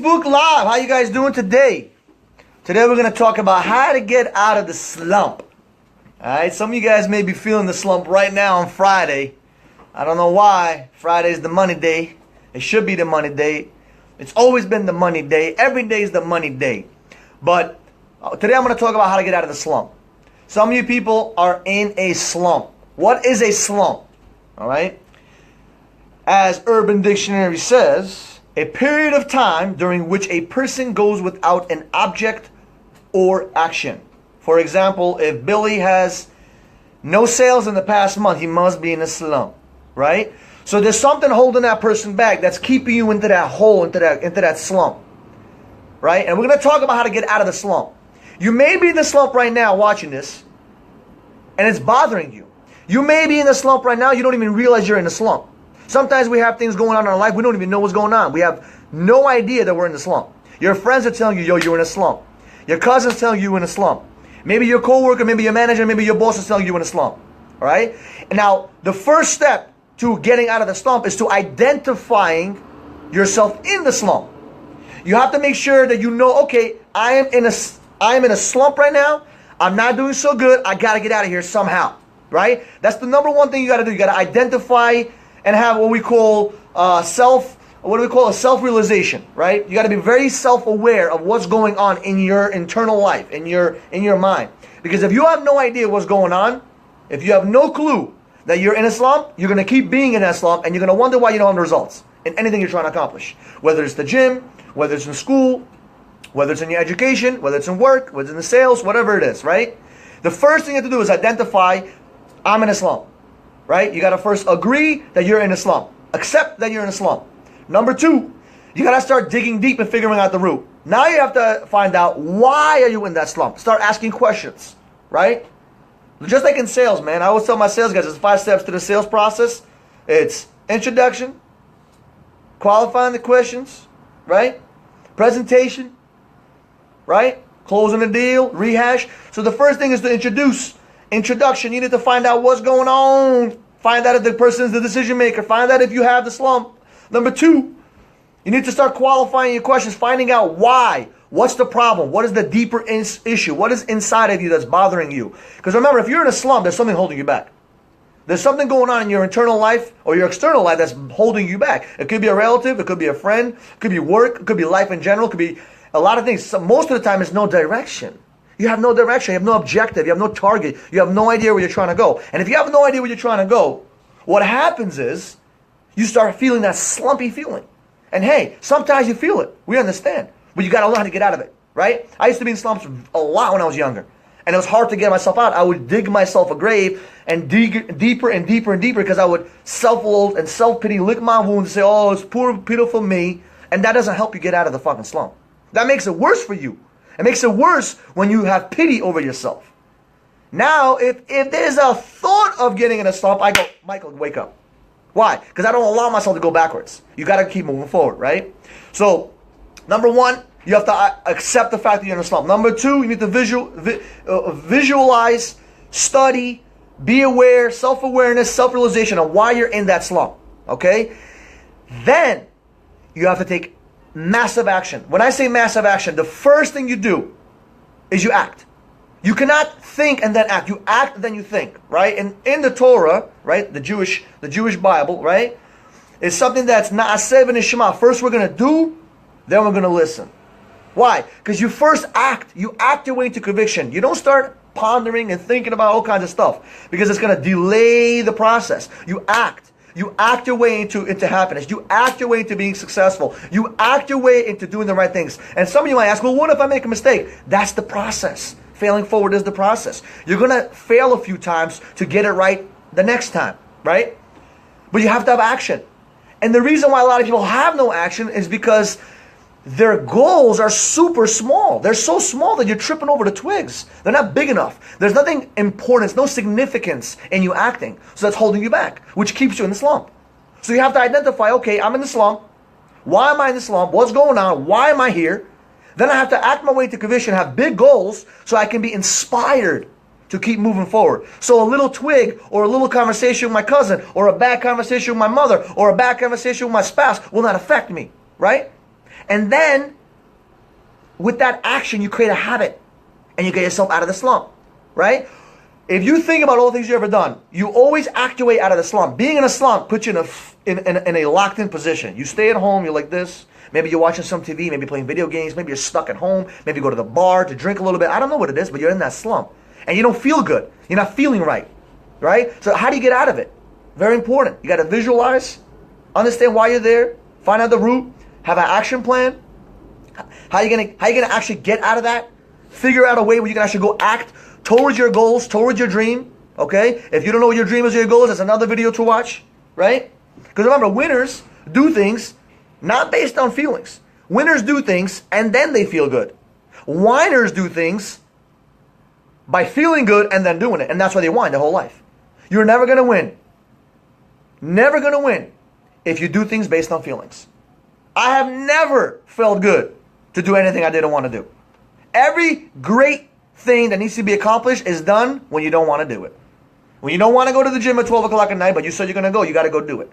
Facebook Live. How you guys doing today? Today we're going to talk about how to get out of the slump. Alright, some of you guys may be feeling the slump right now on Friday. I don't know why. Friday's the money day. It should be the money day. It's always been the money day. Every day is the money day. But today I'm going to talk about how to get out of the slump. Some of you people are in a slump. What is a slump? Alright? As Urban Dictionary says, a period of time during which a person goes without an object or action. For example, if Billy has no sales in the past month, he must be in a slump, right? So there's something holding that person back that's keeping you into that hole, into that slump, right? And we're going to talk about how to get out of the slump. You may be in the slump right now watching this, and it's bothering you. You may be in the slump right now, you don't even realize you're in a slump. Sometimes we have things going on in our life, we don't even know what's going on. We have no idea that we're in the slump. Your friends are telling you, yo, you're in a slump. Your cousin's telling you you're in a slump. Maybe your coworker, maybe your manager, maybe your boss is telling you you're in a slump. All right? And now, the first step to getting out of the slump is to identifying yourself in the slump. You have to make sure that you know, okay, I am in a slump right now. I'm not doing so good. I got to get out of here somehow. Right? That's the number one thing you got to do. You got to identify and have what we call self-realization, right? You got to be very self-aware of what's going on in your internal life, in your mind. Because if you have no idea what's going on, if you have no clue that you're in a slump, you're going to keep being in that slump, and you're going to wonder why you don't have the results in anything you're trying to accomplish. Whether it's the gym, whether it's in school, whether it's in your education, whether it's in work, whether it's in the sales, whatever it is, right? The first thing you have to do is identify, I'm in a slump. Right? You got to first agree that you're in a slump. Accept that you're in a slump. Number two, you got to start digging deep and figuring out the root. Now you have to find out, why are you in that slump? Start asking questions. Right? Just like in sales, man. I always tell my sales guys, there's 5 steps to the sales process. It's introduction, qualifying the questions, right? Presentation, right? Closing the deal, rehash. So the first thing is to introduction. You need to find out what's going on. Find out if the person is the decision maker. Find out if you have the slump. Number 2, you need to start qualifying your questions, finding out why. What's the problem? What is the deeper issue? What is inside of you that's bothering you? Because remember, if you're in a slump, there's something holding you back. There's something going on in your internal life or your external life that's holding you back. It could be a relative. It could be a friend. It could be work. It could be life in general. It could be a lot of things. So most of the time, it's no direction. You have no direction, you have no objective, you have no target, you have no idea where you're trying to go. And if you have no idea where you're trying to go, what happens is you start feeling that slumpy feeling. And hey, sometimes you feel it. We understand. But you got to learn how to get out of it, right? I used to be in slumps a lot when I was younger. And it was hard to get myself out. I would dig myself a grave and dig deeper and deeper and deeper because I would self-loathe and self-pity, lick my wounds and say, oh, it's poor, pitiful me. And that doesn't help you get out of the fucking slump. That makes it worse for you. It makes it worse when you have pity over yourself. Now, if there's a thought of getting in a slump, I go, Michael, wake up. Why? Because I don't allow myself to go backwards. You got to keep moving forward, right? So, number 1, you have to accept the fact that you're in a slump. Number 2, you need to visualize, study, be aware, self-awareness, self-realization of why you're in that slump, okay? Then, you have to take massive action. When I say massive action, the first thing you do is you act. You cannot think and then act. You act and then you think, right? And in the Torah, right, the Jewish Bible, right, is something that's na'aseh v'nishma. First we're going to do, then we're going to listen. Why? Because you first act. You act your way into conviction. You don't start pondering and thinking about all kinds of stuff because it's going to delay the process. You act. You act your way into happiness. You act your way into being successful. You act your way into doing the right things. And some of you might ask, well, what if I make a mistake? That's the process. Failing forward is the process. You're going to fail a few times to get it right the next time, right? But you have to have action. And the reason why a lot of people have no action is because their goals are super small. They're so small that you're tripping over the twigs. They're not big enough. There's nothing important, no significance in you acting. So that's holding you back, which keeps you in the slump. So you have to identify, okay, I'm in the slump. Why am I in the slump? What's going on? Why am I here? Then I have to act my way to conviction, have big goals so I can be inspired to keep moving forward. So a little twig or a little conversation with my cousin or a bad conversation with my mother or a bad conversation with my spouse will not affect me, right? And then, with that action, you create a habit. And you get yourself out of the slump, right? If you think about all the things you've ever done, you always act your way out of the slump. Being in a slump puts you in a locked-in position. You stay at home, you're like this. Maybe you're watching some TV, maybe playing video games, maybe you're stuck at home, maybe you go to the bar to drink a little bit. I don't know what it is, but you're in that slump. And you don't feel good. You're not feeling right, right? So how do you get out of it? Very important. You got to visualize, understand why you're there, find out the root, have an action plan. How you gonna actually get out of that? Figure out a way where you can actually go act towards your goals, towards your dream. Okay? If you don't know what your dream is or your goals, that's another video to watch, right? Because remember, winners do things not based on feelings. Winners do things and then they feel good. Whiners do things by feeling good and then doing it. And that's why they whine their whole life. You're never going to win. Never going to win if you do things based on feelings. I have never felt good to do anything I didn't want to do. Every great thing that needs to be accomplished is done when you don't want to do it. When you don't want to go to the gym at 12 o'clock at night, but you said you're going to go, you got to go do it.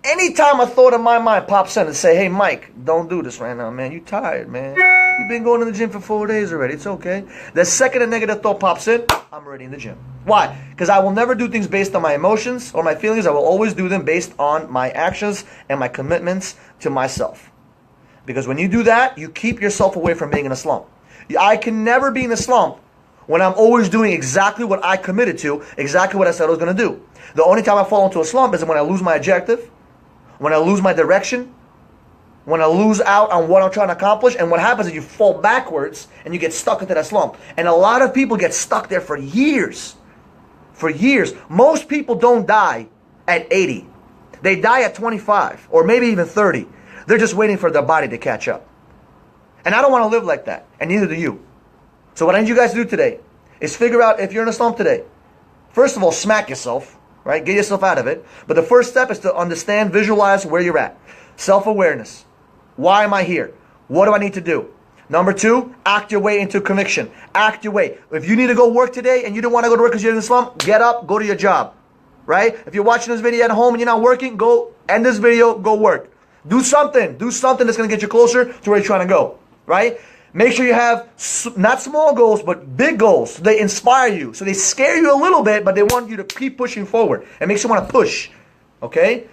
Anytime a thought in my mind pops in and say, hey, Mike, don't do this right now, man. You tired, man. You've been going to the gym for 4 days already. It's okay. The second a negative thought pops in, I'm already in the gym. Why? Because I will never do things based on my emotions or my feelings. I will always do them based on my actions and my commitments to myself. Because when you do that, you keep yourself away from being in a slump. I can never be in a slump when I'm always doing exactly what I committed to, exactly what I said I was going to do. The only time I fall into a slump is when I lose my objective, when I lose my direction, when I lose out on what I'm trying to accomplish. And what happens is you fall backwards and you get stuck into that slump. And a lot of people get stuck there for years. For years. Most people don't die at 80. They die at 25 or maybe even 30. They're just waiting for their body to catch up. And I don't want to live like that. And neither do you. So what I need you guys to do today is figure out if you're in a slump today. First of all, smack yourself. Right? Get yourself out of it. But the first step is to understand, visualize where you're at. Self-awareness. Why am I here? What do I need to do? Number 2, act your way into conviction. Act your way. If you need to go work today and you don't want to go to work because you're in the slump, get up, go to your job. Right? If you're watching this video at home and you're not working, go end this video, go work. Do something. Do something that's going to get you closer to where you're trying to go. Right? Make sure you have not small goals, but big goals. So they inspire you. So they scare you a little bit, but they want you to keep pushing forward. It makes you want to push. Okay?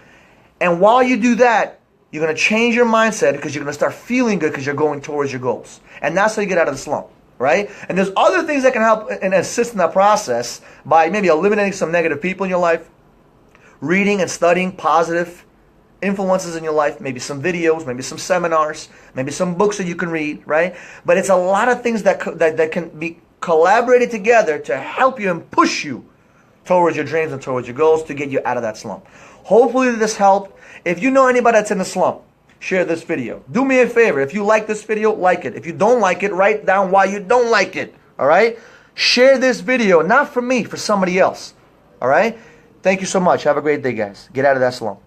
And while you do that, you're going to change your mindset because you're going to start feeling good because you're going towards your goals. And that's how you get out of the slump. Right? And there's other things that can help and assist in that process by maybe eliminating some negative people in your life, reading and studying positive influences in your life, maybe some videos, maybe some seminars, maybe some books that you can read, right? But it's a lot of things that can be collaborated together to help you and push you towards your dreams and towards your goals to get you out of that slump. Hopefully this helped. If you know anybody that's in a slump, share this video. Do me a favor. If you like this video, like it. If you don't like it, write down why you don't like it, all right? Share this video, not for me, for somebody else, all right? Thank you so much. Have a great day, guys. Get out of that slump.